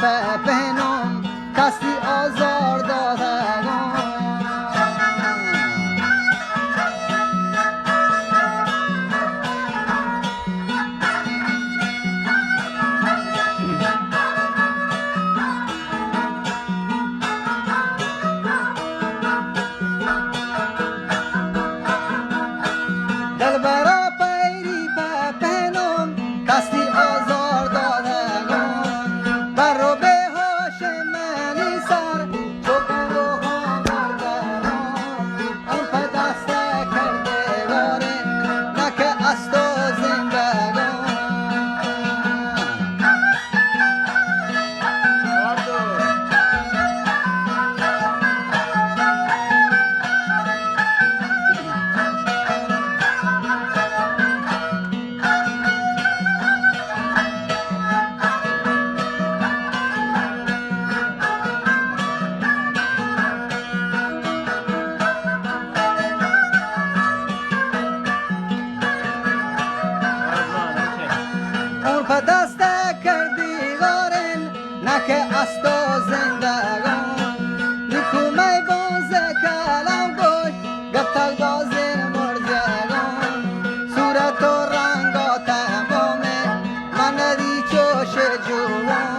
بپنم کسی آزار دادگان دل برا پیری بپنم کسی آزار دادگان بر رو به هاش منی سر چوکن رو ها مردگان آن پا دست کرده گاره نکه است و زندگان اون پا دست کردی غارن نکه است و زندگان نکومه باز کلم گوش گفتک بازین مرزگان صورت و رنگا تمامه من ندی چوش جوان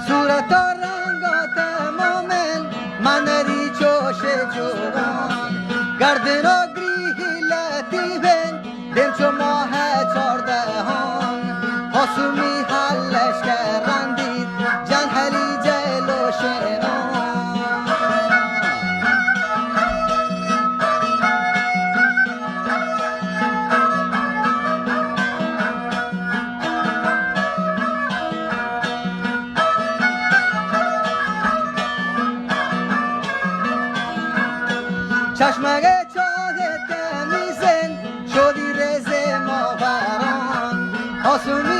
صورت و رنگات مومن من ری چوش جوان گردن و گریه لطیفن دم چو ماه چاردهان حسومی حلش کرندید جن حلی جلو شنان چشمه چاهت میزن شدی رز ماوران حسومی